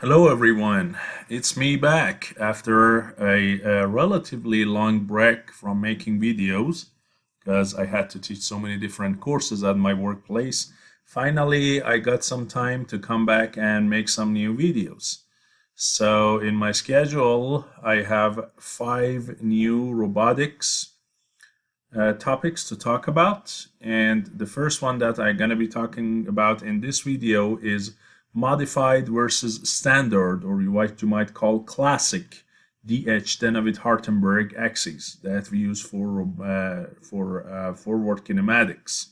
Hello everyone, it's me back after a relatively long break from making videos because I had to teach so many different courses at my workplace. Finally, I got some time to come back and make some new videos. So in my schedule, I have 5 new robotics topics to talk about. And the first one that I'm going to be talking about in this video is modified versus standard, or what you might call classic DH Denavit-Hartenberg axes that we use for forward kinematics.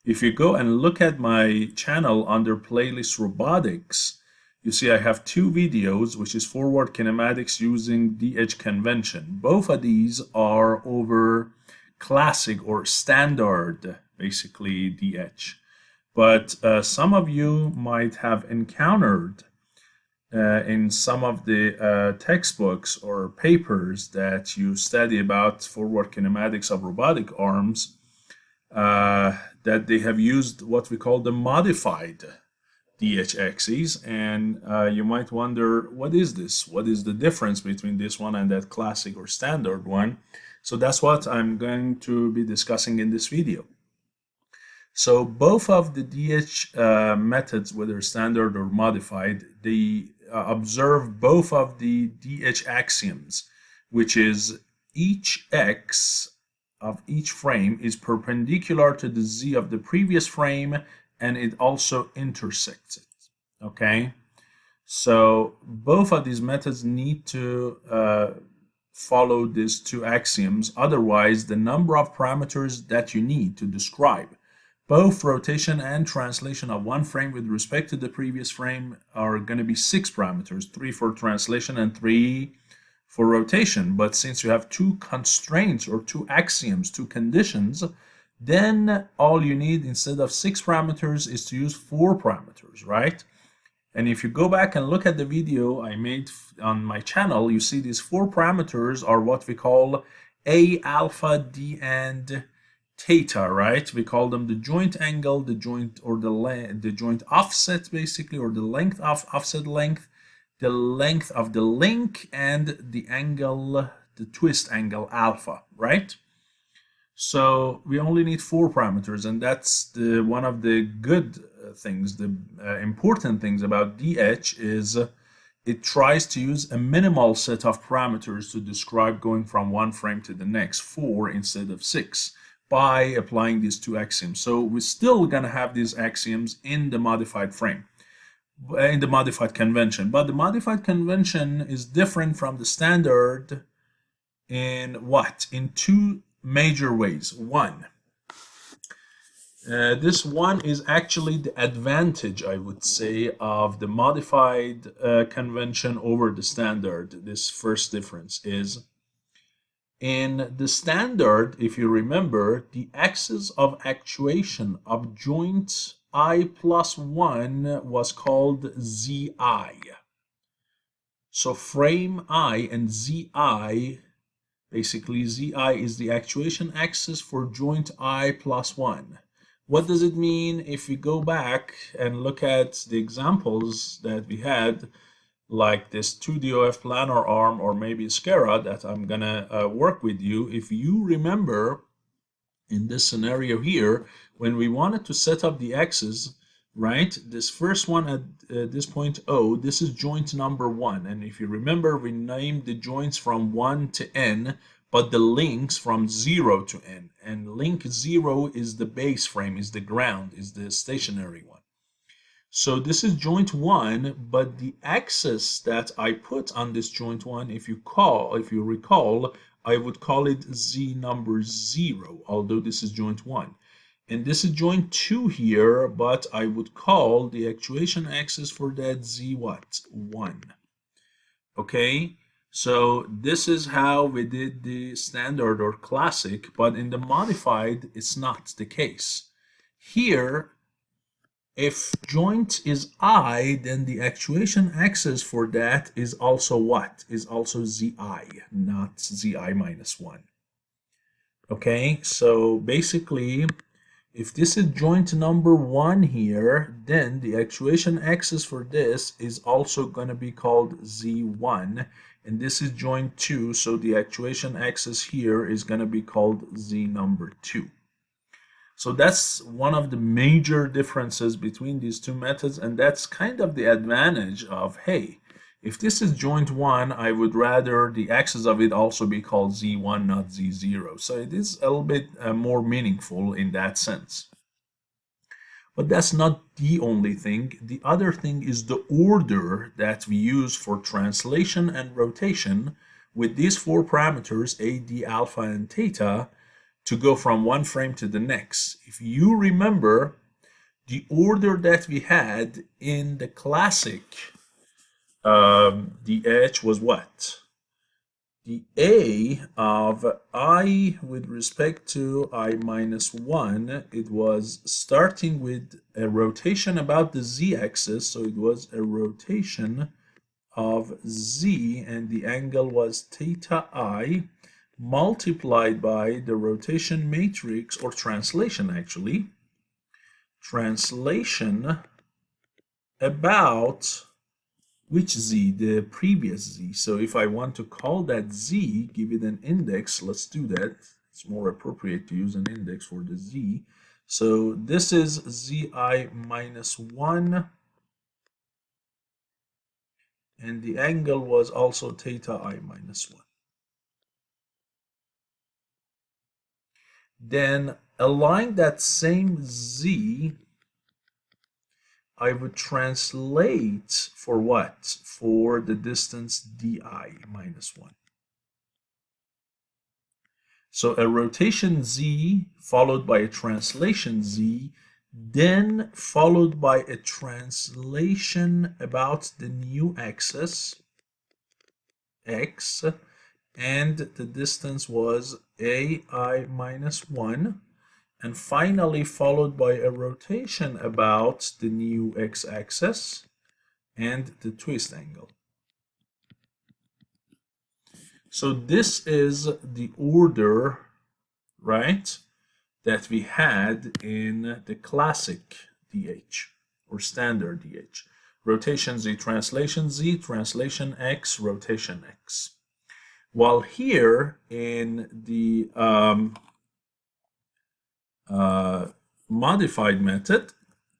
If you go and look at my channel under playlist robotics, you see I have 2 videos, which is forward kinematics using DH convention. Both of these are over classic or standard, basically DH. But some of you might have encountered in some of the textbooks or papers that you study about forward kinematics of robotic arms that they have used what we call the modified DH axes, and you might wonder, what is this? What is the difference between this one and that classic or standard one? So that's what I'm going to be discussing in this video. So both of the DH methods, whether standard or modified, they observe both of the DH axioms, which is each x of each frame is perpendicular to the z of the previous frame, and it also intersects it. Okay, so both of these methods need to follow these 2 axioms. Otherwise, the number of parameters that you need to describe both rotation and translation of one frame with respect to the previous frame are going to be 6 parameters, 3 for translation and 3 for rotation. But since you have 2 constraints or 2 axioms, 2 conditions, then all you need instead of 6 parameters is to use 4 parameters, right? And if you go back and look at the video I made on my channel, you see these 4 parameters are what we call A, alpha, D, and theta, right? We call them the joint angle, the joint or the joint offset, basically, or the length of offset length, the length of the link, and the angle, the twist angle alpha, right? So we only need 4 parameters, and that's one of the good things, the important things about DH is it tries to use a minimal set of parameters to describe going from one frame to the next, 4 instead of 6. By applying these 2 axioms. So we're still going to have these axioms in the modified frame, in the modified convention. But the modified convention is different from the standard in what? In 2 major ways. One, this one is actually the advantage, I would say, of the modified convention over the standard. This first difference is, in the standard, if you remember, the axis of actuation of joint I plus 1 was called Zi. So frame I and Zi, basically Zi is the actuation axis for joint I plus 1. What does it mean if we go back and look at the examples that we had, like this 2DOF planar arm or maybe SCARA that I'm gonna work with you? If you remember in this scenario here, when we wanted to set up the axes, right, this first one at this point O, this is joint number 1, and if you remember, we named the joints from 1 to n, but the links from 0 to n, and link 0 is the base frame, is the ground, is the stationary one. So this is joint 1, but the axis that I put on this joint 1, if you recall, I would call it Z number 0, although this is joint 1. And this is joint 2 here, but I would call the actuation axis for that Z what? 1. Okay, so this is how we did the standard or classic, but in the modified, it's not the case. Here, if joint is I, then the actuation axis for that is also what? Is also Zi, not Zi minus 1. Okay, so basically, If this is joint number 1 here, then the actuation axis for this is also going to be called Z1. And this is joint 2, so the actuation axis here is going to be called Z number 2. So that's one of the major differences between these two methods, and that's kind of the advantage of, hey, if this is joint 1, I would rather the axis of it also be called Z1, not Z0. So it is a little bit more meaningful in that sense. But that's not the only thing. The other thing is the order that we use for translation and rotation with these 4 parameters, A, D, alpha, and theta, to go from one frame to the next. If you remember, the order that we had in the classic DH was what? The A of I with respect to I minus 1, it was starting with a rotation about the z-axis, so it was a rotation of z, and the angle was theta I, multiplied by the rotation matrix, or translation actually, translation about which z? The previous z. So if I want to call that z, give it an index, let's do that. It's more appropriate to use an index for the z. So this is zi minus 1, and the angle was also theta I minus 1. Then align that same z, I would translate for what? For the distance di minus 1. So a rotation z followed by a translation z, then followed by a translation about the new axis x, and the distance was ai minus 1. And finally followed by a rotation about the new x-axis and the twist angle. So this is the order, right, that we had in the classic DH or standard DH. Rotation z, translation x, rotation x. While here in the modified method,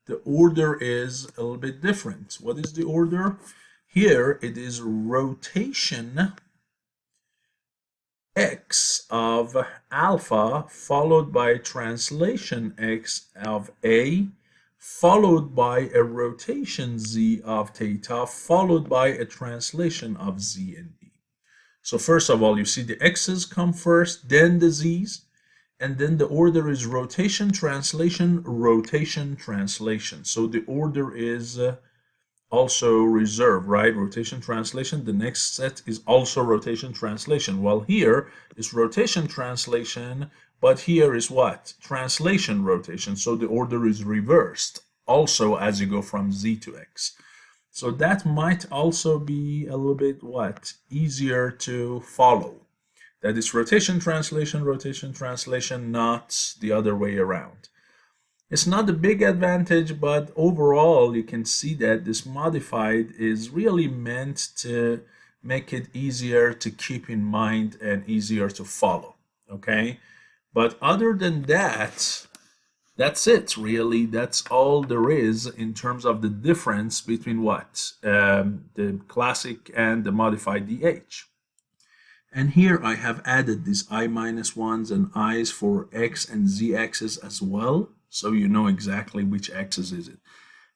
the order is a little bit different. What is the order? Here it is rotation x of alpha followed by translation x of A, followed by a rotation z of theta, followed by a translation of z and b. So first of all, you see the x's come first, then the z's, and then the order is rotation, translation, rotation, translation. So the order is also reserved, right? Rotation, translation. The next set is also rotation, translation. Well, here is rotation, translation, but here is what? Translation, rotation. So the order is reversed also as you go from z to x. So that might also be a little bit what? Easier to follow. That is rotation, translation, not the other way around. It's not a big advantage, but overall you can see that this modified is really meant to make it easier to keep in mind and easier to follow, okay? But other than that, that's it really. That's all there is in terms of the difference between what? The classic and the modified DH. And here I have added these I minus 1s and i's for x and z axis as well, so you know exactly which axis is it.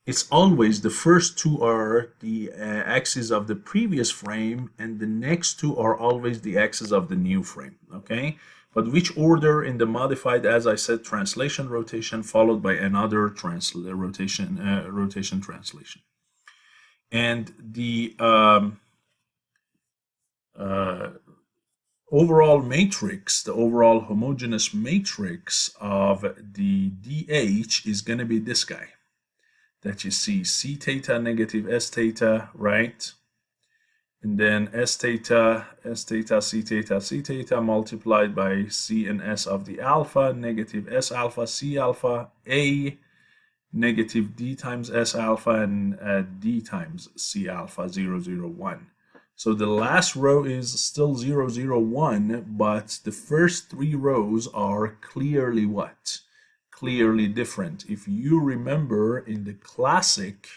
It's always the first two are the axes of the previous frame, and the next two are always the axes of the new frame, okay? But which order in the modified, as I said, translation, rotation, followed by another rotation, translation. And the overall matrix, the overall homogeneous matrix of the DH is going to be this guy that you see, C theta negative S theta, right? and then s theta, c theta, c theta multiplied by c and s of the alpha, negative s alpha, c alpha, a negative d times s alpha, and d times c alpha 0, 0, 1. So the last row is still 0, 0, 1, but the first three rows are clearly what? Clearly different. If you remember in the classic,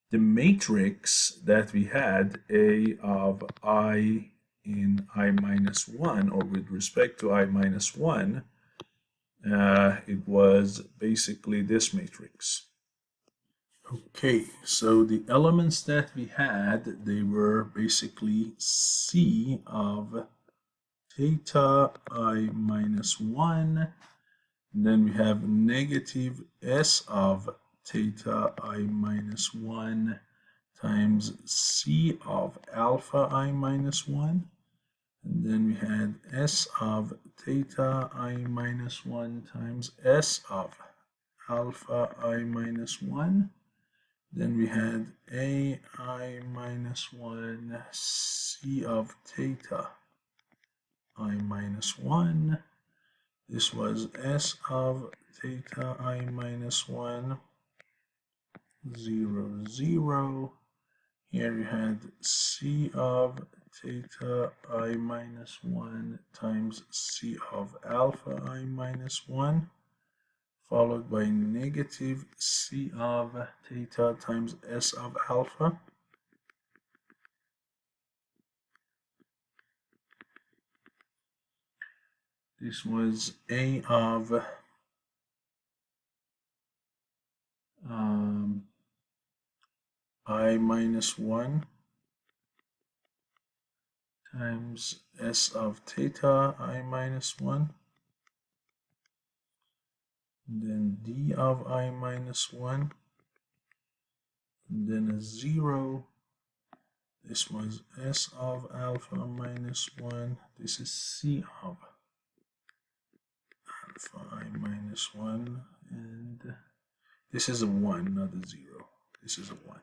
the matrix that we had, A of I in I minus 1, or with respect to I minus 1, it was basically this matrix. Okay, so the elements that we had, they were basically C of theta I minus 1, and then we have negative S of theta I minus 1 times C of alpha I minus 1, and then we had S of theta I minus 1 times S of alpha I minus 1. Then we had AI minus 1 C of theta I minus 1. This was S of theta I minus 1, 0, 0. Here you had C of theta I minus 1 times C of alpha I minus 1, followed by negative C of theta times S of alpha. This was A of I minus 1 times S of theta I minus 1. And then D of I minus 1. And then a 0. This was S of alpha minus 1. This is C of alpha I minus 1. And this is a 1, not a 0. This is a 1.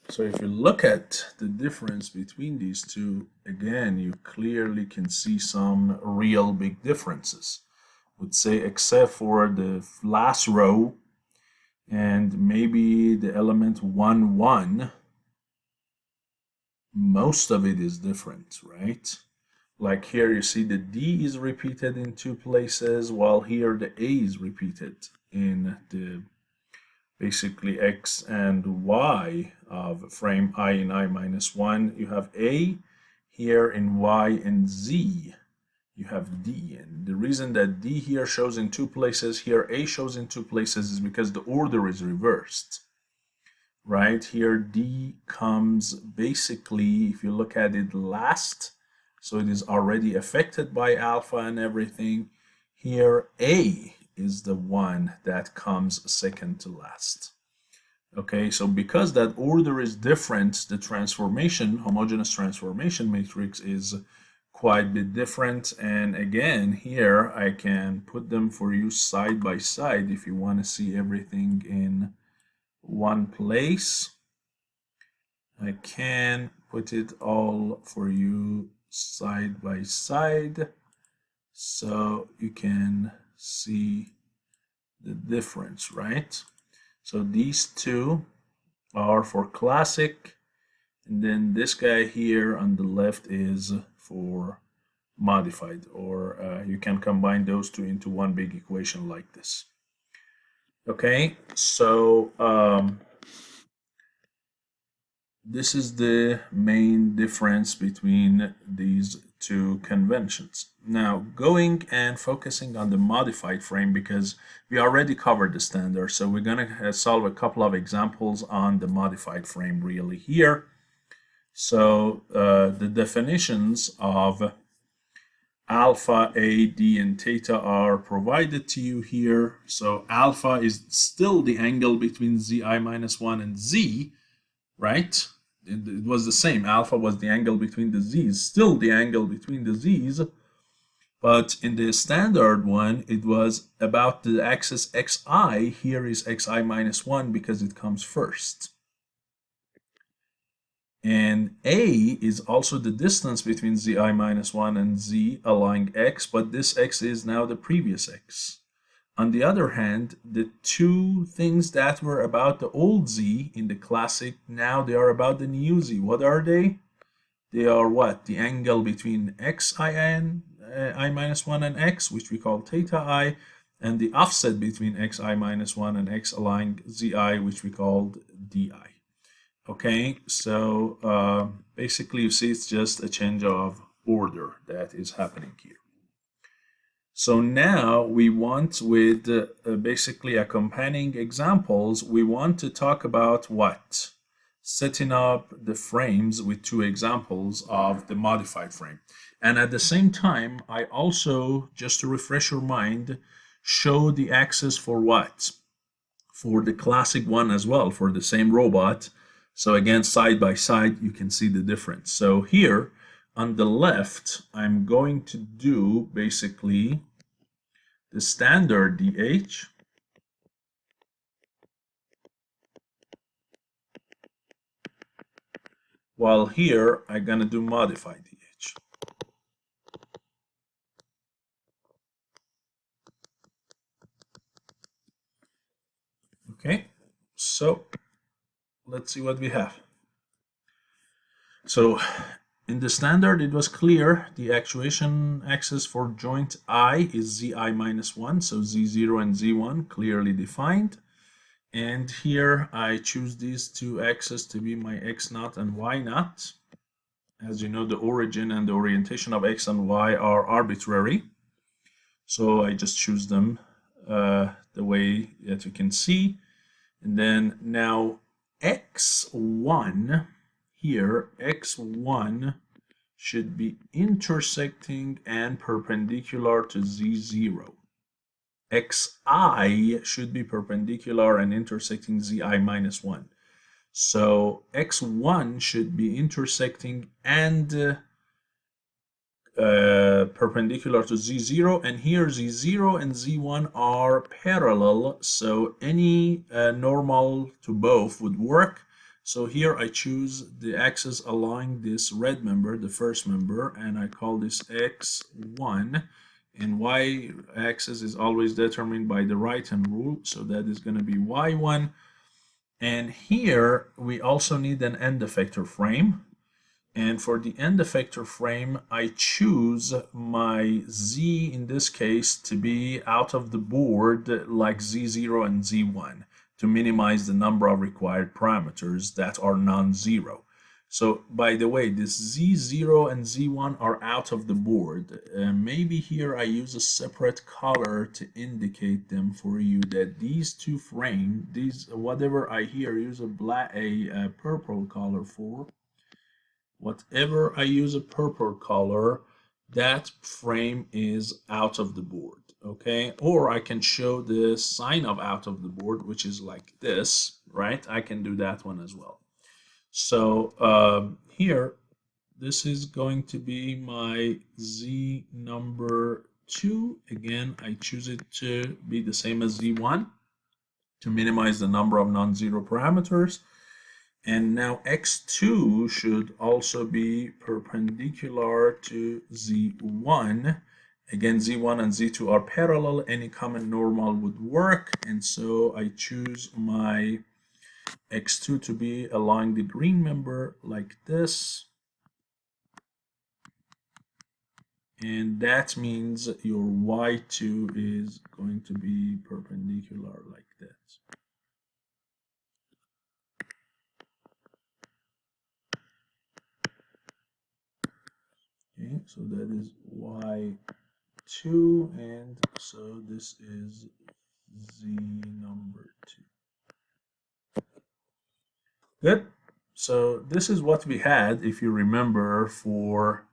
So if you look at the difference between these two, again, you clearly can see some real big differences. I would say except for the last row and maybe the element 1, 1, most of it is different, right? Like here you see the D is repeated in two places, while here the A is repeated in the basically X and Y of frame I in I minus 1. You have A here in Y and Z. You have D. And the reason that D here shows in two places, here A shows in two places, is because the order is reversed. Right here, D comes basically, if you look at it, last. So it is already affected by alpha and everything. Here, A is the one that comes second to last. Okay, so because that order is different, the transformation, homogeneous transformation matrix is quite a bit different. And again, here I can put them for you side by side if you want to see everything in one place. I can put it all for you side by side so you can see the difference, right? So these two are for classic, and then this guy here on the left is for modified, or you can combine those two into one big equation like this. Okay, so this is the main difference between these two conventions. Now, going and focusing on the modified frame, because we already covered the standard, so we're going to solve a couple of examples on the modified frame really here. So the definitions of alpha, A, D, and theta are provided to you here. So alpha is still the angle between Zi minus 1 and Z, right? It was the same. Alpha was the angle between the Z's, still the angle between the Z's. But in the standard one, it was about the axis xi. Here is xi minus 1 because it comes first. And a is also the distance between zi minus 1 and z along x, but this x is now the previous x. On the other hand, the two things that were about the old z in the classic, now they are about the new z. What are they? They are what? The angle between I minus 1 and x, which we call theta I, and the offset between xi minus 1 and x along zi, which we called di. Okay, so basically you see it's just a change of order that is happening here. So now we want, with basically accompanying examples, we want to talk about what? Setting up the frames with two examples of the modified frame. And at the same time, I also, just to refresh your mind, show the axis for what? For the classic one as well, for the same robot. So again, side by side, you can see the difference. So here on the left, I'm going to do basically the standard DH, while here I'm going to do modified DH. Okay, so let's see what we have. So in the standard, it was clear the actuation axis for joint I is zi minus 1, so z0 and z1 clearly defined. And here I choose these two axes to be my x0 and y0. As you know, the origin and the orientation of x and y are arbitrary. So I just choose them the way that you can see. And then now x1, here x1 should be intersecting and perpendicular to z0. xi should be perpendicular and intersecting zi minus 1. So x1 should be intersecting and perpendicular to z0, and here z0 and z1 are parallel, so any normal to both would work. So here I choose the axis along this red member, the first member, and I call this x1, and y-axis is always determined by the right-hand rule, so that is going to be y1. And here we also need an end effector frame. And for the end effector frame, I choose my z in this case to be out of the board like z0 and z1 to minimize the number of required parameters that are non-zero. So by the way, this z0 and z1 are out of the board. Maybe here I use a separate color to indicate them for you, that these two frames, these whatever I here use a purple color for. Whatever I use a purple color, that frame is out of the board, okay? Or I can show the sign of out of the board, which is like this, right? I can do that one as well. So here, this is going to be my Z number 2. Again, I choose it to be the same as Z1 to minimize the number of non-zero parameters. And now x2 should also be perpendicular to z1. Again, z1 and z2 are parallel. Any common normal would work. And so I choose my x2 to be along the green member like this. And that means your y2 is going to be perpendicular like that. Okay, so that is y2, and so this is z number 2. Good. So this is what we had, if you remember, for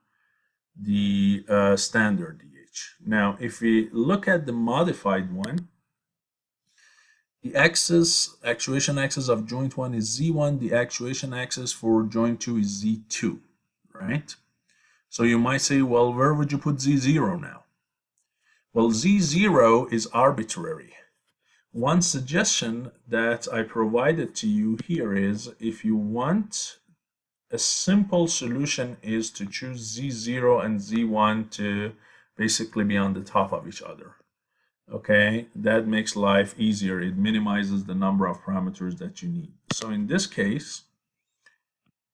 the standard DH. Now, if we look at the modified one, the actuation axis of joint 1 is z1. The actuation axis for joint 2 is z2, right? So you might say, well, where would you put z0 now? Well, Z0 is arbitrary. One suggestion that I provided to you here is if you want a simple solution is to choose Z0 and Z1 to basically be on the top of each other. Okay, that makes life easier. It minimizes the number of parameters that you need. So in this case,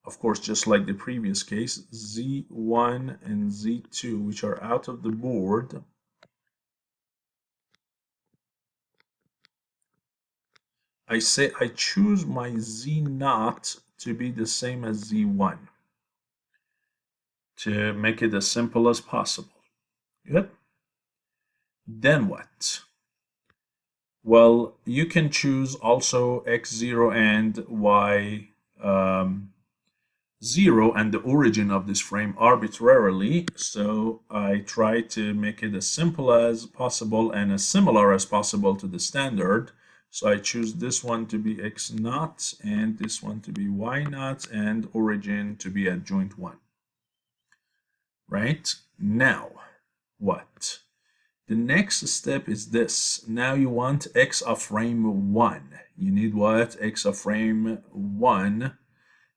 of course, just like the previous case, Z1 and Z2, which are out of the board, I say I choose my Z0 to be the same as Z1 to make it as simple as possible. Good. Then what? Well, you can choose also x0 and y0 and the origin of this frame arbitrarily. So I try to make it as simple as possible and as similar as possible to the standard. So I choose this one to be x0 and this one to be y0 and origin to be adjoint 1. Right? Now, what? The next step is this. Now you want x of frame 1. You need what? X of frame 1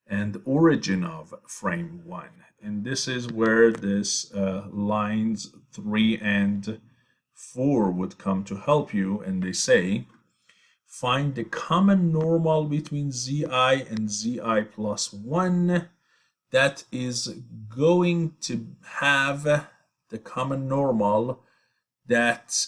and origin of frame 1. And this is where this lines 3 and 4 would come to help you. And they say, find the common normal between zi and zi plus 1 that is going to have the common normal that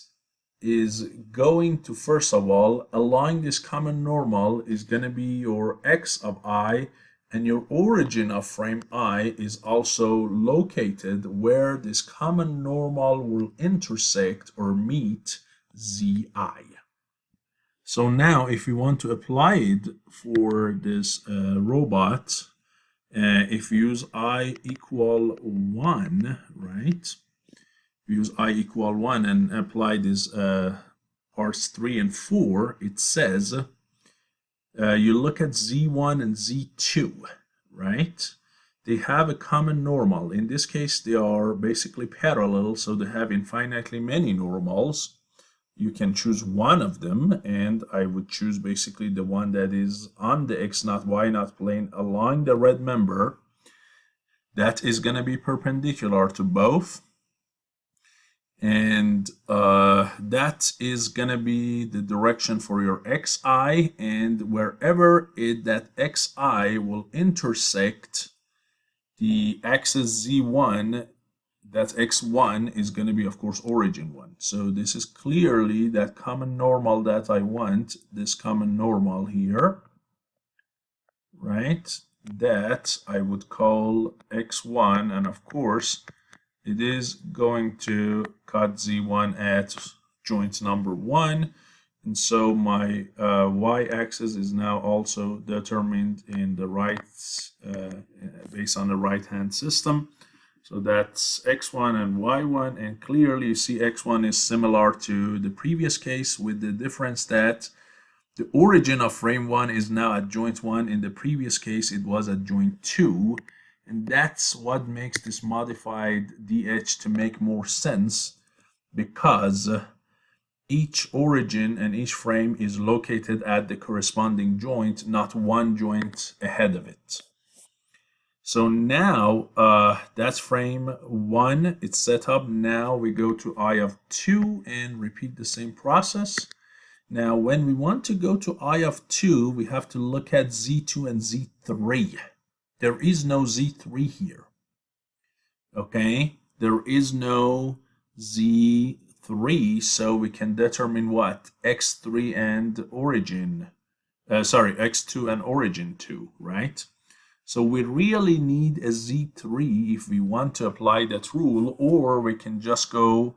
is going to, first of all, along this common normal is going to be your x of I, and your origin of frame I is also located where this common normal will intersect or meet zi. So now if we want to apply it for this robot, if we use I equal 1, right? We use I equal 1 and apply this parts 3 and 4, it says you look at Z1 and Z2, right? They have a common normal. In this case, they are basically parallel, so they have infinitely many normals. You can choose one of them, and I would choose basically the one that is on the x0, y0 plane along the red member. That is going to be perpendicular to both. And that is going to be the direction for your xi, and wherever that xi will intersect the axis z1, that x1 is going to be, of course, origin 1. So this is clearly that common normal that I want, this common normal here, right? That I would call x1, and of course, it is going to cut z1 at joint number 1. And so my y-axis is now also determined in the right, based on the right-hand system. So that's x1 and y1. And clearly you see x1 is similar to the previous case, with the difference that the origin of frame 1 is now at joint 1. In the previous case, it was at joint 2. And that's what makes this modified DH to make more sense, because each origin and each frame is located at the corresponding joint, not one joint ahead of it. So now that's frame 1. It's set up. Now we go to I of 2 and repeat the same process. Now when we want to go to I of 2, we have to look at Z2 and Z3. There is no Z3 here, okay? There is no Z3, so we can determine what? X3 and origin, X2 and origin 2, right? So we really need a Z3 if we want to apply that rule, or we can just go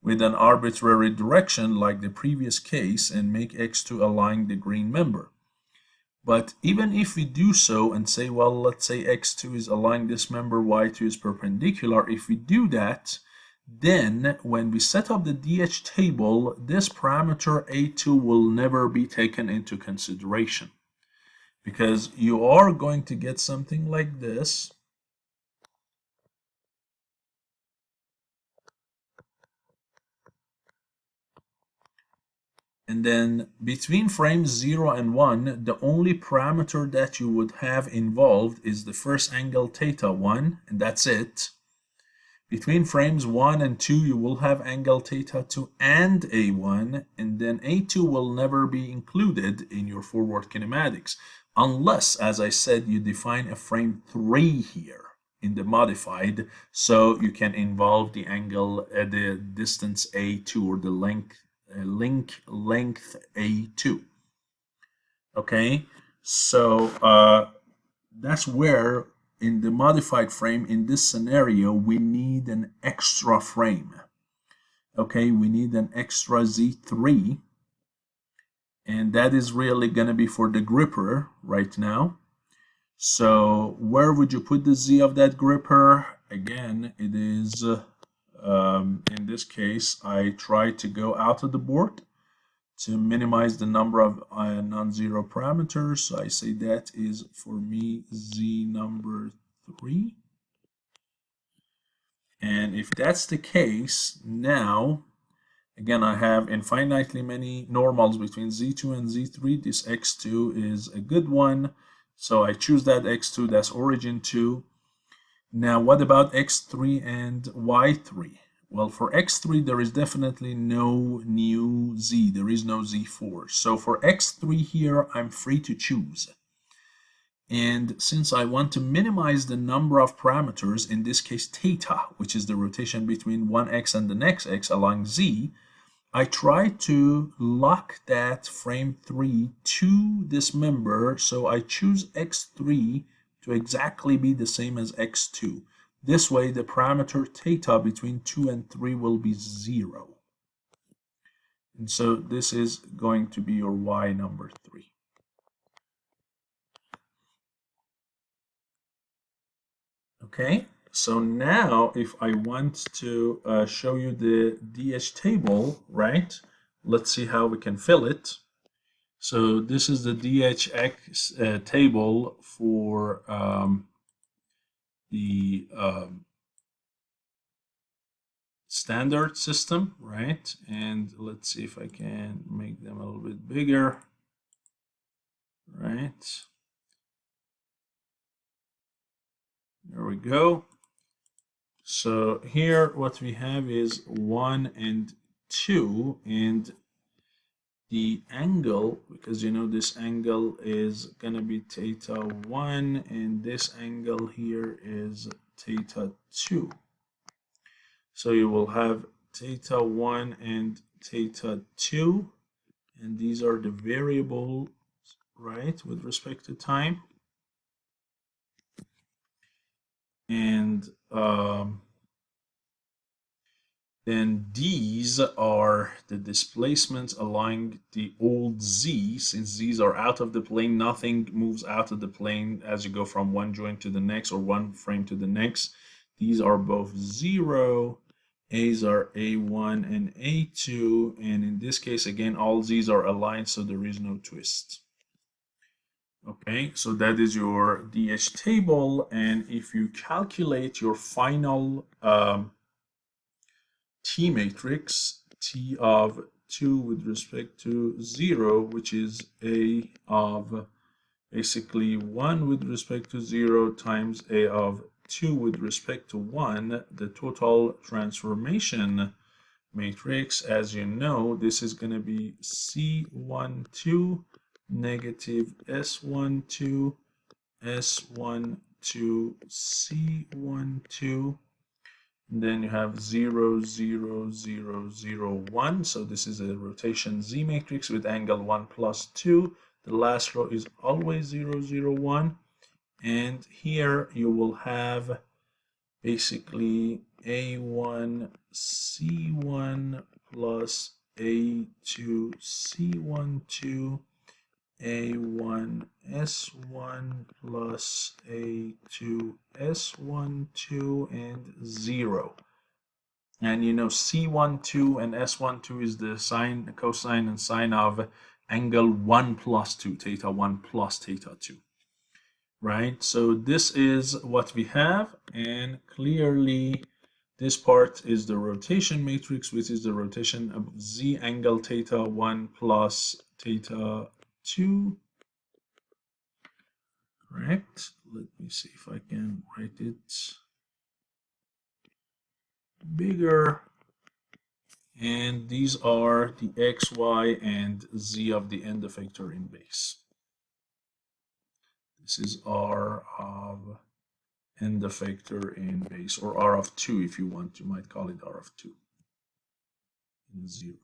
with an arbitrary direction like the previous case and make X2 align the green member. But even if we do so and say, well, let's say x2 is along this member, y2 is perpendicular, if we do that, then when we set up the DH table, this parameter a2 will never be taken into consideration, because you are going to get something like this. And then between frames 0 and 1, the only parameter that you would have involved is the first angle theta 1, and that's it. Between frames 1 and 2, you will have angle theta 2 and A1, and then A2 will never be included in your forward kinematics, unless, as I said, you define a frame 3 here in the modified, so you can involve the angle, the distance A2, or the length A2. Okay, so that's where in the modified frame, in this scenario, we need an extra frame. Okay, we need an extra Z3, and that is really going to be for the gripper right now. So where would you put the Z of that gripper? Again, it is, in this case, I try to go out of the board to minimize the number of non-zero parameters. So I say that is for me Z number 3. And if that's the case, now again I have infinitely many normals between Z2 and Z3. This X2 is a good one, so I choose that X2, that's origin 2. Now what about X3 and Y3? Well, for X3 there is definitely no new Z, there is no Z4. So for X3 here I'm free to choose. And since I want to minimize the number of parameters, in this case theta, which is the rotation between one x and the next x along Z, I try to lock that frame 3 to this member, so I choose X3 to exactly be the same as X2. This way the parameter theta between 2 and 3 will be 0. And so this is going to be your Y number 3. Okay, so now if I want to show you the DH table, right? Let's see how we can fill it. So this is the DHX table for the standard system, right? And let's see if I can make them a little bit bigger, right? There we go. So here what we have is 1 and 2, and the angle, because you know this angle is going to be theta 1 and this angle here is theta 2. So you will have theta 1 and theta 2, and these are the variables, right, with respect to time. And then these are the displacements along the old Z. Since these are out of the plane, nothing moves out of the plane as you go from one joint to the next or one frame to the next. These are both 0. A's are A1 and A2, and in this case again all Z's are aligned, so there is no twist. Okay, so that is your DH table, and if you calculate your final T matrix, T of 2 with respect to 0, which is A of basically 1 with respect to 0 times A of 2 with respect to 1, the total transformation matrix, as you know, this is going to be C12 negative S12 S12 C12, and then you have 0 0 0 0 1. So this is a rotation Z matrix with angle 1 plus 2. The last row is always 0 0 1, and here you will have basically A1 C1 plus A2 C12 A1 S1 plus A2 S12 and 0. And you know C12 and S12 is the sine, cosine, and sine of angle 1 plus 2, theta 1 plus theta 2. Right? So this is what we have, and clearly This part is the rotation matrix, which is the rotation of z angle theta 1 plus theta 2. Correct. Let me see if I can write it bigger. And these are the x, y, and z of the end effector in base. This is r of end effector in base, or r of 2 if you want. You might call it r of 2 in 0.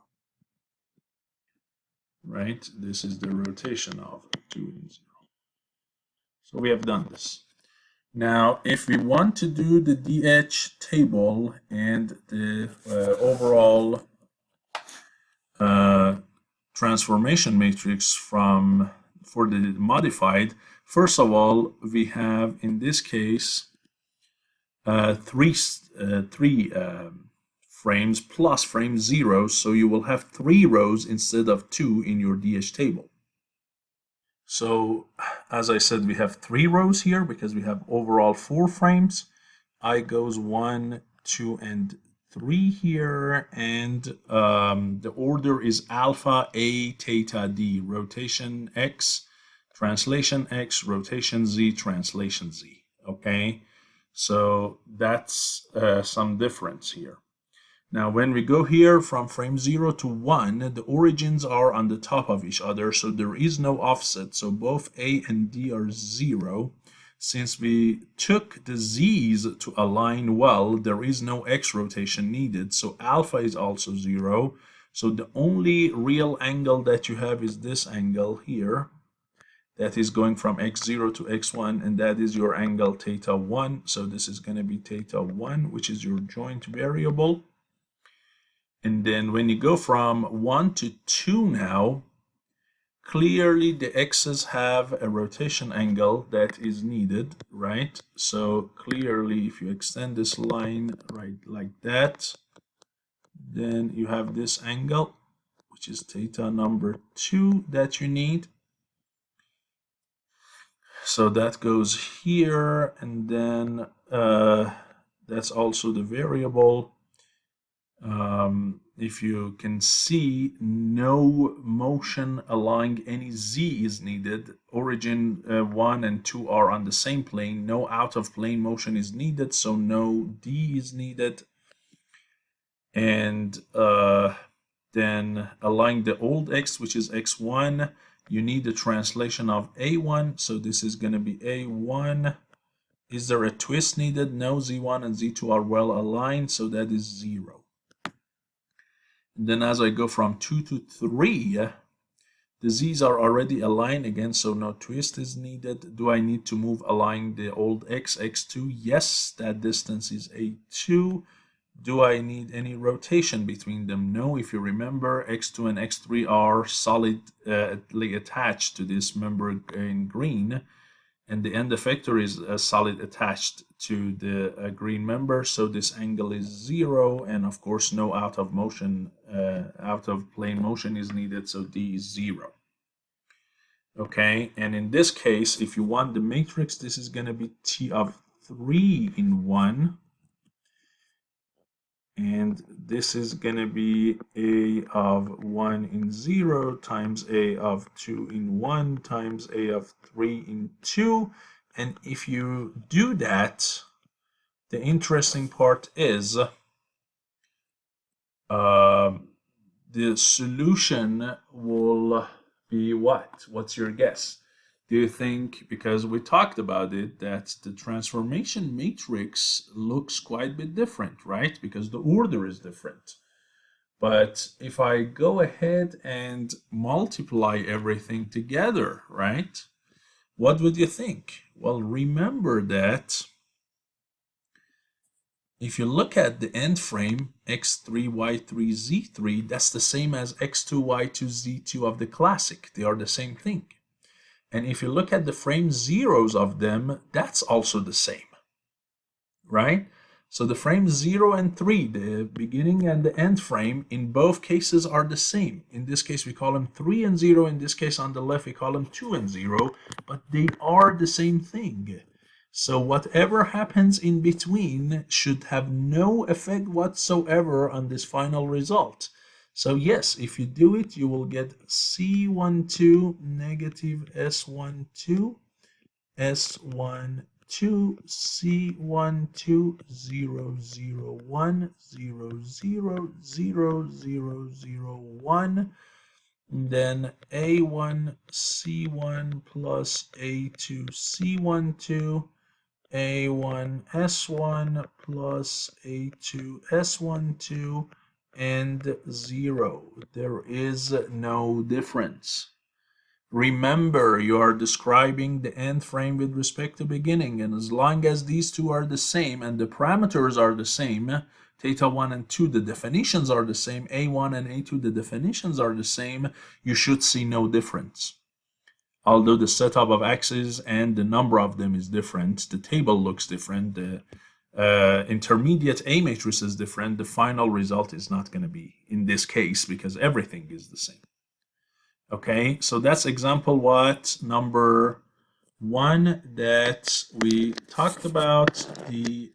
Right? This is the rotation of 2 in 0. So we have done this. Now, if we want to do the DH table and the overall transformation matrix for the modified, first of all, we have in this case three frames plus frame 0, so you will have 3 rows instead of 2 in your DH table. So as I said, we have 3 rows here because we have overall 4 frames. I goes 1, 2, and 3 here, and the order is alpha A theta D, rotation X, translation X, rotation Z, translation Z. Okay, so that's some difference here. Now, when we go here from frame 0 to 1, the origins are on the top of each other, so there is no offset. So both A and D are 0. Since we took the Z's to align well, there is no X rotation needed. So alpha is also 0. So the only real angle that you have is this angle here. That is going from x0 to x1, and that is your angle theta 1. So this is going to be theta 1, which is your joint variable. And then when you go from 1 to 2 now, clearly the x's have a rotation angle that is needed, right? So clearly if you extend this line right like that, then you have this angle, which is theta number 2 that you need. So that goes here, and then that's also the variable. If you can see, no motion along any z is needed. Origin 1 and 2 are on the same plane. No out of plane motion is needed, so no d is needed. And then along the old x, which is x1, you need the translation of a1, so this is going to be a1. Is there a twist needed? No, z1 and z2 are well aligned, so that is 0. And then as I go from 2 to 3, the z's are already aligned again, so no twist is needed. Do I need to move along the old x, x2? Yes, that distance is a2. Do I need any rotation between them? No. If you remember, x2 and x3 are solidly attached to this member in green, and the end effector is solid attached to the green member, so this angle is 0, and of course no out of plane motion is needed, so d is 0. Okay, and in this case, if you want the matrix, this is going to be T of 3 in 1, and this is going to be A of 1 in 0 times A of 2 in 1 times A of 3 in 2. And if you do that, the interesting part is the solution will be what? What's your guess? Do you think, because we talked about it, that the transformation matrix looks quite a bit different, right? Because the order is different. But if I go ahead and multiply everything together, right? What would you think? Well, remember that if you look at the end frame, x3, y3, z3, that's the same as x2, y2, z2 of the classic. They are the same thing. And if you look at the frame zeros of them, that's also the same, right? So the frame 0 and 3, the beginning and the end frame, in both cases are the same. In this case, we call them 3 and 0. In this case, on the left, we call them 2 and 0, but they are the same thing. So whatever happens in between should have no effect whatsoever on this final result. So yes, if you do it, you will get C12 negative S12, S12, C12, 0, 0, 1, 0, 0, 0, 0, 0, 1, then A1 C1 plus A2 C12, A1 S1 plus A2 S12, and 0. There is no difference. Remember, you are describing the end frame with respect to beginning, and as long as these two are the same and the parameters are the same, theta 1 and 2, the definitions are the same, A1 and A2, the definitions are the same, you should see no difference. Although the setup of axes and the number of them is different, the table looks different, the intermediate A matrix is different, the final result is not going to be in this case because everything is the same. Okay, so that's example what number 1 that we talked about, the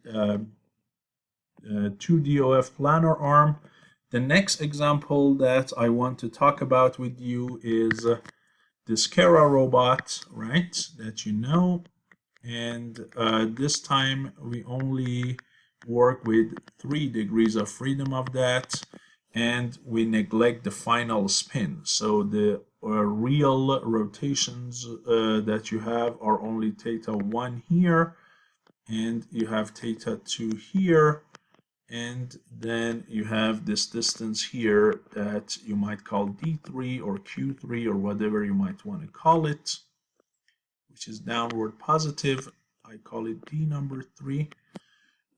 2DOF planar arm. The next example that I want to talk about with you is the Skera robot, right, that you know. And this time we only work with 3 degrees of freedom of that, and we neglect the final spin. So the real rotations that you have are only theta 1 here, and you have theta 2 here, and then you have this distance here that you might call D3 or Q3 or whatever you might want to call it, which is downward positive. I call it D number 3.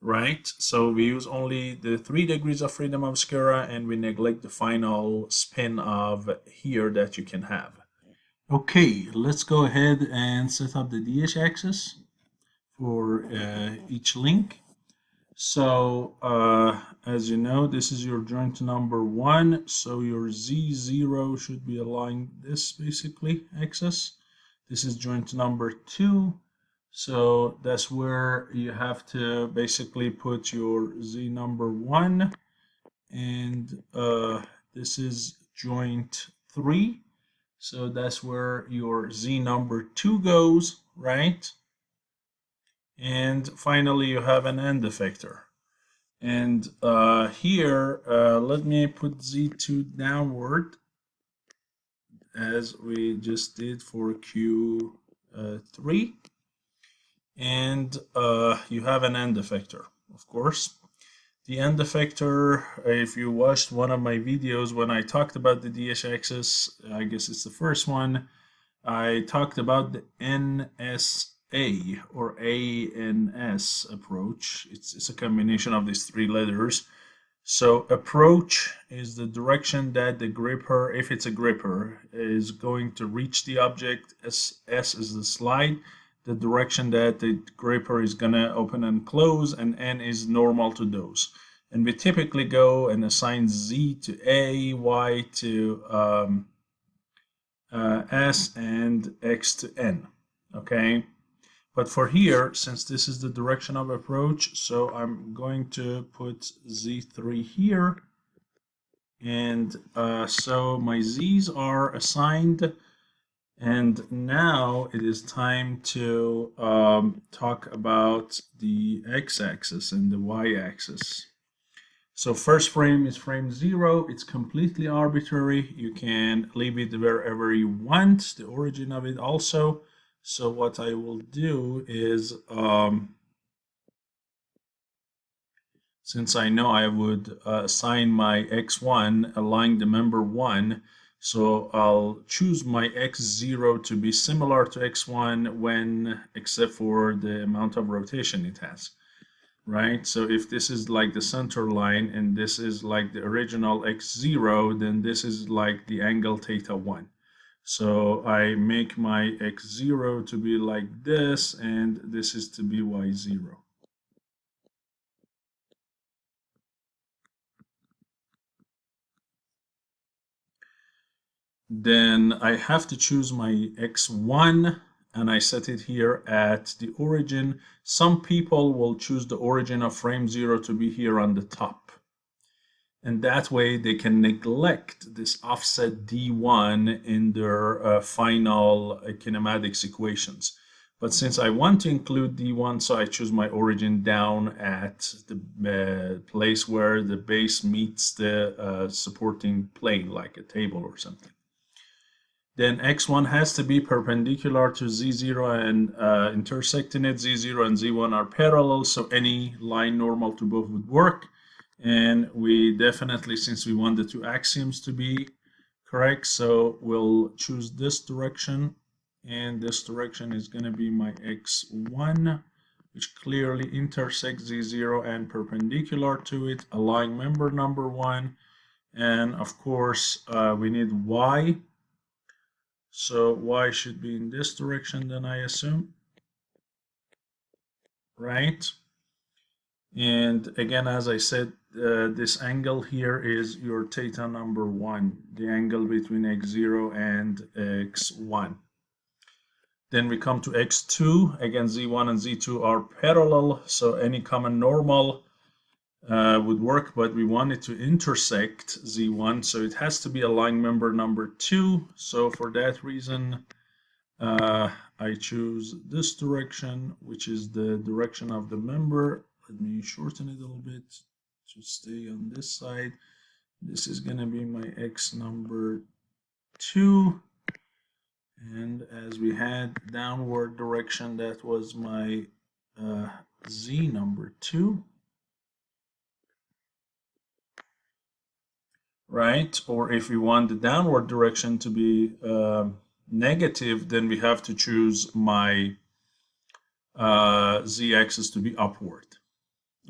Right, so we use only the 3 degrees of freedom of Skera, and we neglect the final spin of here that you can have. Okay, let's go ahead and set up the DH axis for each link. So as you know, this is your joint number 1, so your Z0 should be along this basically axis. This is joint number 2. So that's where you have to basically put your Z number 1, and this is joint 3. So that's where your Z number 2 goes, right? And finally, you have an end effector. And here, let me put Z2 downward as we just did for Q3. And you have an end effector, of course. The end effector, if you watched one of my videos when I talked about the DH axis, I guess it's the first one, I talked about the NSA or ANS approach. It's a combination of these 3 letters. So approach is the direction that the gripper, if it's a gripper, is going to reach the object. S is the slide, the direction that the gripper is going to open and close, and N is normal to those. And we typically go and assign Z to A, Y to S, and X to N. Okay, but for here, since this is the direction of approach, so I'm going to put Z3 here, and so my Z's are assigned. And now it is time to talk about the x-axis and the y-axis. So first frame is frame 0. It's completely arbitrary. You can leave it wherever you want, the origin of it also. So what I will do is, since I know I would assign my x1 along the member 1, so I'll choose my x0 to be similar to x1 when, except for the amount of rotation it has, right? So if this is like the center line and this is like the original x0, then this is like the angle theta 1. So I make my x0 to be like this, and this is to be y0. Then I have to choose my x1 and I set it here at the origin. Some people will choose the origin of frame 0 to be here on the top. And that way they can neglect this offset D1 in their final kinematics equations. But since I want to include D1, so I choose my origin down at the place where the base meets the supporting plane, like a table or something. Then x1 has to be perpendicular to z0 and intersecting it. z0 and z1 are parallel, so any line normal to both would work. And we definitely, since we want the two axioms to be correct, so we'll choose this direction, and this direction is going to be my x1, which clearly intersects z0 and perpendicular to it, align member number 1. And of course, we need y. So y should be in this direction then, I assume, right? And again, as I said, this angle here is your theta number 1, the angle between x0 and x1. Then we come to x2. Again, z1 and z2 are parallel, so any common normal would work, but we want it to intersect z1, so it has to be a line member number 2. So for that reason, I choose this direction, which is the direction of the member. Let me shorten it a little bit to stay on this side. This is going to be my x number 2. And as we had downward direction, that was my z number 2. Right? Or if we want the downward direction to be negative, then we have to choose my z-axis to be upward.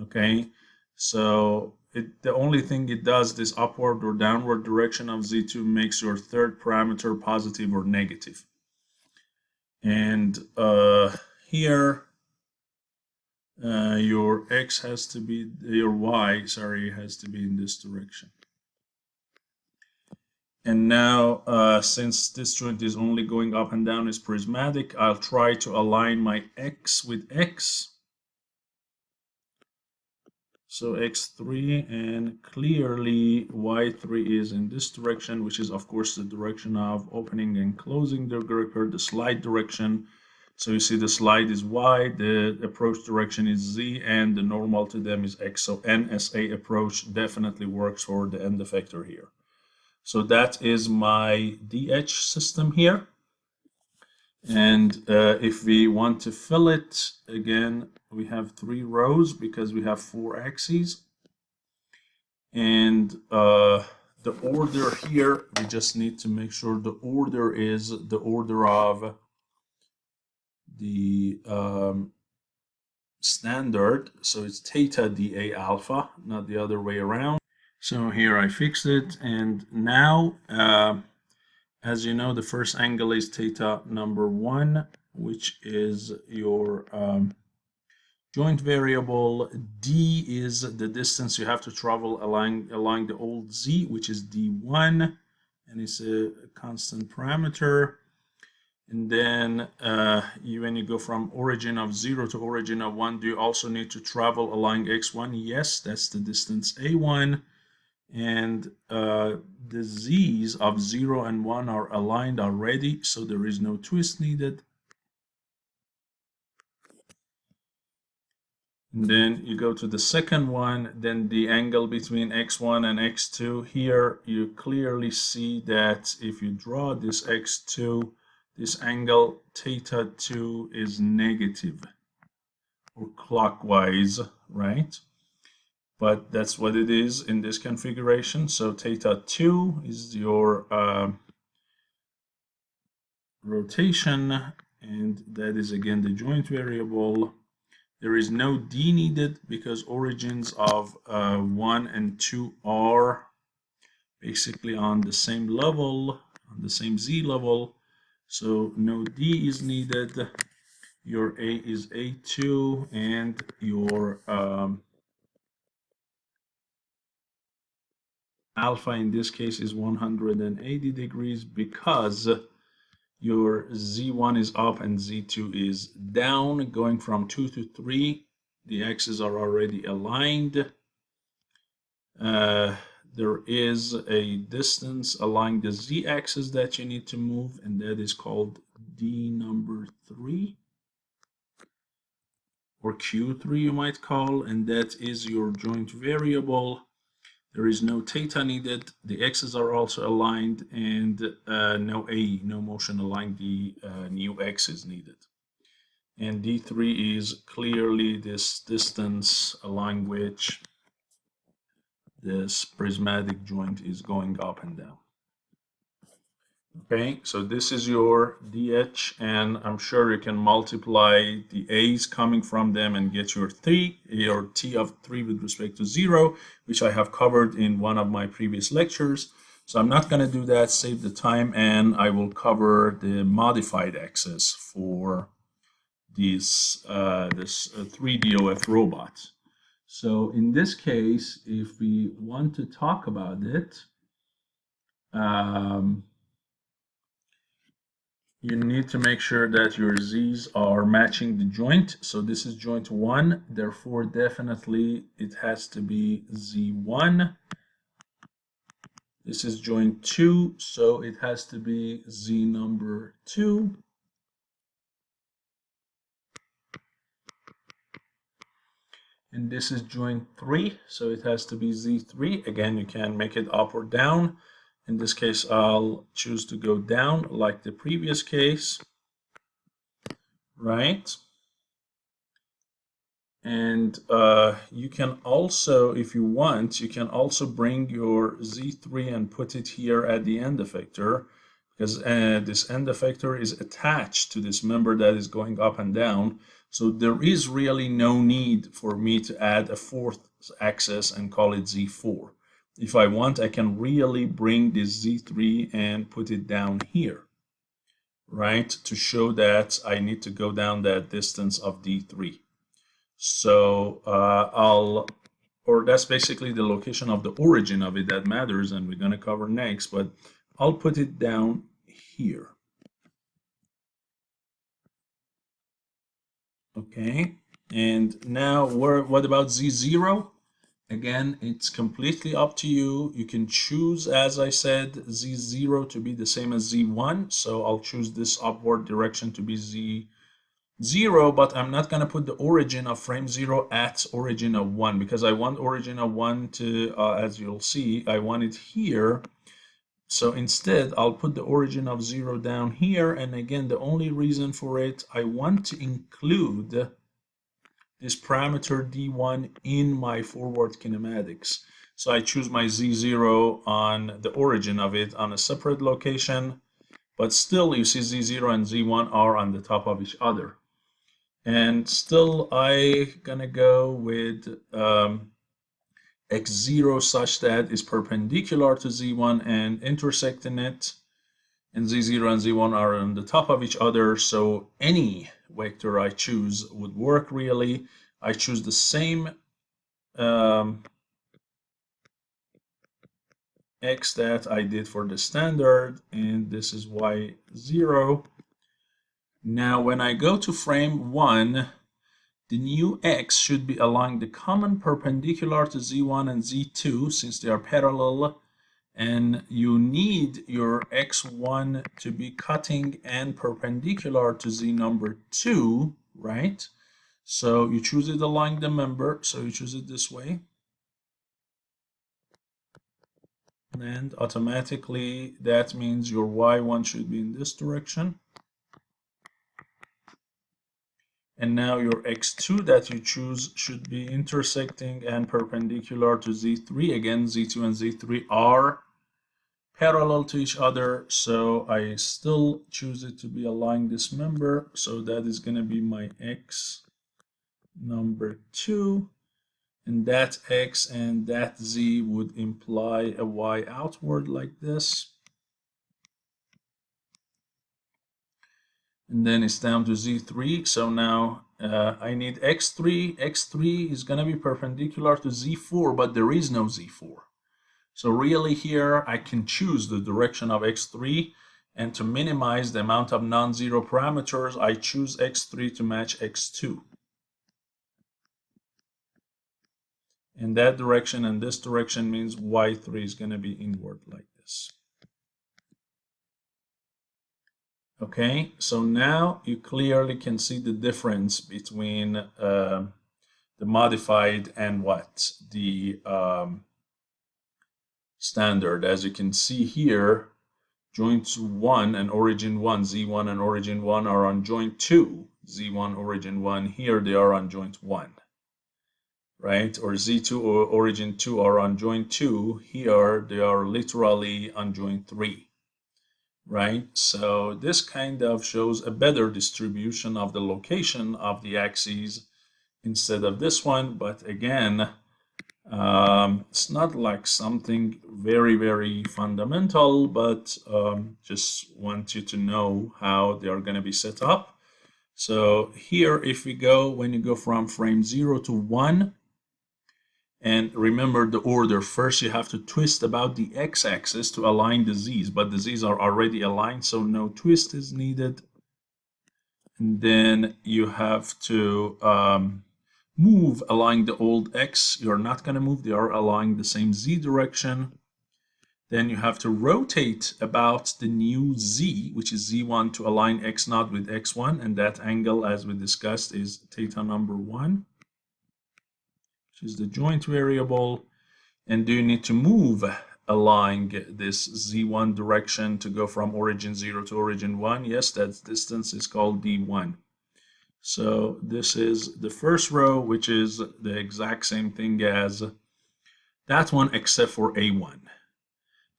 Okay, so the only thing it does, this upward or downward direction of z2 makes your third parameter positive or negative. And here your x has to be, your y, sorry, has to be in this direction. And now, since this joint is only going up and down, is prismatic, I'll try to align my x with x. So x3, and clearly y3 is in this direction, which is of course the direction of opening and closing the gripper, the slide direction. So you see the slide is y, the approach direction is z, and the normal to them is x. So NSA approach definitely works for the end effector here. So that is my DH system here. And if we want to fill it, again, we have 3 rows because we have 4 axes. And the order here, we just need to make sure the order is the order of the standard. So it's theta dA alpha, not the other way around. So here I fixed it, and now as you know, the first angle is theta number 1, which is your joint variable. D is the distance you have to travel along the old z, which is d1, and it's a constant parameter. And then when you go from origin of 0 to origin of 1, do you also need to travel along x1? Yes, that's the distance a1. And the z's of 0 and 1 are aligned already, so there is no twist needed. And then you go to the second one, then the angle between x1 and x2. Here you clearly see that if you draw this x2, this angle theta 2 is negative or clockwise, right? But that's what it is in this configuration. So theta 2 is your rotation, and that is again the joint variable. There is no d needed because origins of 1 and 2 are basically on the same level, on the same z level. So no d is needed. Your a is a2, and your alpha in this case is 180 degrees because your z1 is up and z2 is down. Going from 2 to 3, the axes are already aligned. There is a distance along the z-axis that you need to move, and that is called d number 3, or q3 you might call, and that is your joint variable. There is no theta needed. The x's are also aligned, and no motion along the new x is needed. And d3 is clearly this distance along which this prismatic joint is going up and down. Okay, so this is your DH, and I'm sure you can multiply the A's coming from them and get your T of 3 with respect to 0, which I have covered in one of my previous lectures. So I'm not going to do that, save the time, and I will cover the modified axis for this 3DOF robot. So in this case, if we want to talk about it, you need to make sure that your Z's are matching the joint. So this is joint 1, therefore definitely it has to be Z1. This is joint 2, so it has to be Z number 2. And this is joint 3, so it has to be Z3. Again, you can make it up or down. In this case, I'll choose to go down like the previous case, right? And you can also, if you want, you can also bring your Z3 and put it here at the end effector, because this end effector is attached to this member that is going up and down. So there is really no need for me to add a fourth axis and call it Z4. If I want, I can really bring this Z3 and put it down here, right? To show that I need to go down that distance of D3. So that's basically the location of the origin of it that matters, and we're going to cover next, but I'll put it down here. Okay, and now what about Z0? Again, it's completely up to you. You can choose, as I said, Z0 to be the same as Z1. So I'll choose this upward direction to be Z0, but I'm not going to put the origin of frame 0 at origin of 1, because I want origin of 1 to, as you'll see, I want it here. So instead, I'll put the origin of 0 down here. And again, the only reason for it, I want to include this parameter D1 in my forward kinematics. So I choose my Z0 on the origin of it on a separate location, but still you see Z0 and Z1 are on the top of each other. And still I gonna go with X0 such that is perpendicular to Z1 and intersecting it, and Z0 and Z1 are on the top of each other, so any vector I choose would work really. I choose the same X that I did for the standard, and this is Y0. Now when I go to frame 1, the new X should be along the common perpendicular to Z1 and Z2 since they are parallel, and you need your X1 to be cutting and perpendicular to Z number 2, right? So you choose it along the member, so you choose it this way. And automatically that means your Y1 should be in this direction. And now your X2 that you choose should be intersecting and perpendicular to Z3. Again, Z2 and Z3 are parallel to each other, so I still choose it to be along this member. So that is going to be my X number 2. And that X and that Z would imply a Y outward like this. And then it's down to Z3. So now I need X3. X3 is going to be perpendicular to Z4, but there is no Z4. So really here I can choose the direction of X3, And to minimize the amount of non-zero parameters, I choose x3 to match x2. In that direction and this direction means y3 is going to be inward like this. Okay, so now you clearly can see the difference between the modified and what? The standard. As you can see here, joint 1 and origin 1, Z1 and origin 1 are on joint 2, Z1, origin 1. Here they are on joint 1. Right? Or Z2 or origin 2 are on joint 2. Here they are literally on joint 3. Right? So this kind of shows a better distribution of the location of the axes instead of this one. But again, it's not like something very, very fundamental, but just want you to know how they are going to be set up. So here, if we go, when you go from frame 0 to 1, and remember the order, first you have to twist about the x-axis to align the z's, but the z's are already aligned, so no twist is needed. And then you have to move along the old x. You're not going to move, they are along the same z direction. Then you have to rotate about the new z, which is z1, to align x0 with x1, and that angle, as we discussed, is theta number 1. Which is the joint variable. And do you need to move along this z1 direction to go from origin 0 to origin 1? Yes, that distance is called d1. So this is the first row, which is the exact same thing as that one except for a1.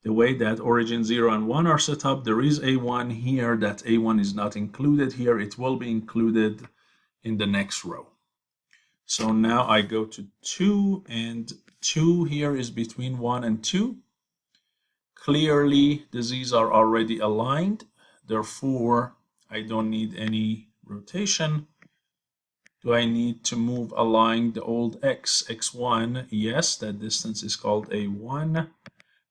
The way that origin 0 and 1 are set up, there is a1 here. That a1 is not included here. It will be included in the next row. So now I go to 2, and 2 here is between 1 and 2. Clearly, the z's are already aligned. Therefore, I don't need any rotation. Do I need to move along the old x, x1? Yes, that distance is called a1.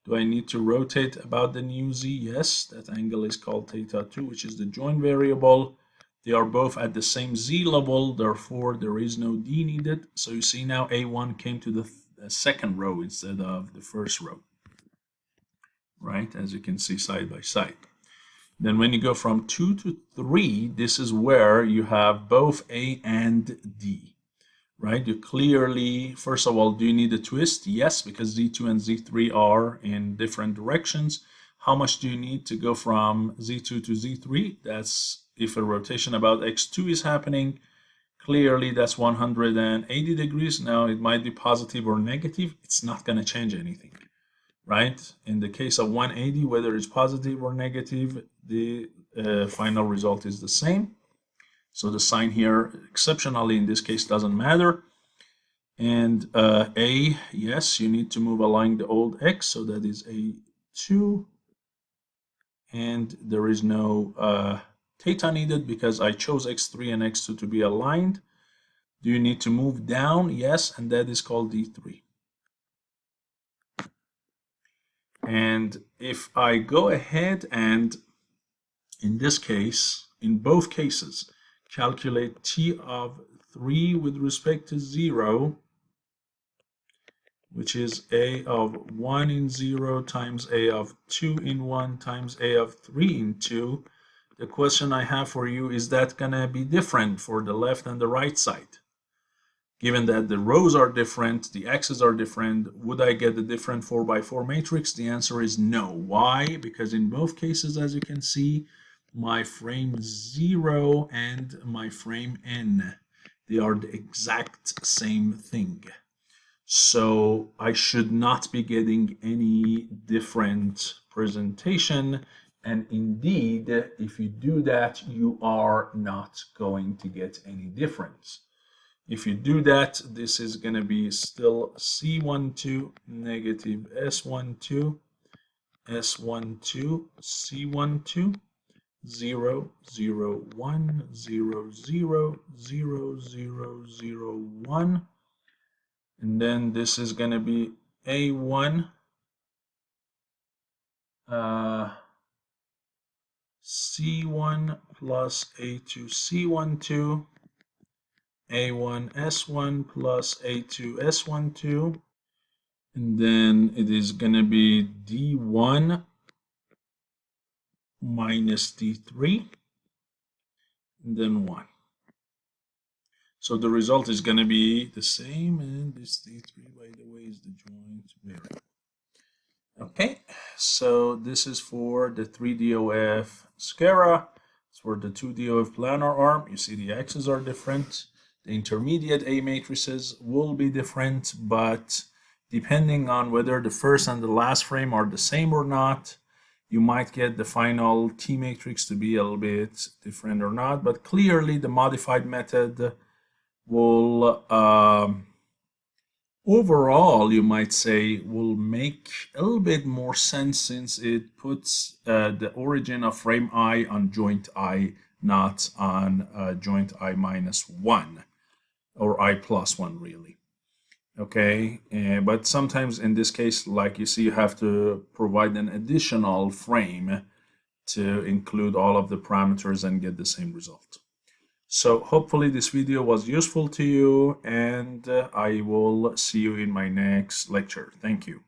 Do I need to rotate about the new z? Yes, that angle is called theta 2, which is the joint variable. They are both at the same z level, therefore there is no d needed. So you see now a1 came to the second row instead of the first row, right? As you can see side by side. Then when you go from 2 to 3, this is where you have both a and d, right? You clearly, first of all, do you need a twist? Yes, because z2 and z3 are in different directions. How much do you need to go from z2 to z3? That's if a rotation about x2 is happening, clearly that's 180 degrees. Now it might be positive or negative. It's not going to change anything, right? In the case of 180, whether it's positive or negative, the final result is the same. So the sign here, exceptionally in this case, doesn't matter. And a, yes, you need to move along the old x, so that is a2. And there is no theta needed because I chose x3 and x2 to be aligned. Do you need to move down? Yes, and that is called d3. And if I go ahead and, in this case, in both cases, calculate t of 3 with respect to 0, which is a of 1 in 0 times a of 2 in 1 times a of 3 in 2, the question I have for you, is that going to be different for the left and the right side? Given that the rows are different, the axes are different, would I get the different 4x4 matrix? The answer is no. Why? Because in both cases, as you can see, my frame 0 and my frame n, they are the exact same thing. So I should not be getting any different presentation. And indeed, if you do that, you are not going to get any difference. If you do that, this is going to be still C12 negative S12, S12, C12, 0, 0, 1, 0, 0, 0, 0, 0, 1. And then this is going to be A1, C1 plus A2C12, A1S1 plus A2S12, and then it is going to be D1 minus D3, and then 1. So the result is going to be the same, and this D3, by the way, is the joint variable. Okay, so this is for the 3DOF Scara. It's for the 2DOF planar arm. You see the axes are different. The intermediate A matrices will be different, but depending on whether the first and the last frame are the same or not, you might get the final T matrix to be a little bit different or not. But clearly the modified method will overall, you might say, will make a little bit more sense since it puts the origin of frame I on joint I, not on joint I minus 1 or I plus 1 really. Okay, but sometimes in this case, like you see, you have to provide an additional frame to include all of the parameters and get the same result. So hopefully this video was useful to you, and I will see you in my next lecture. Thank you.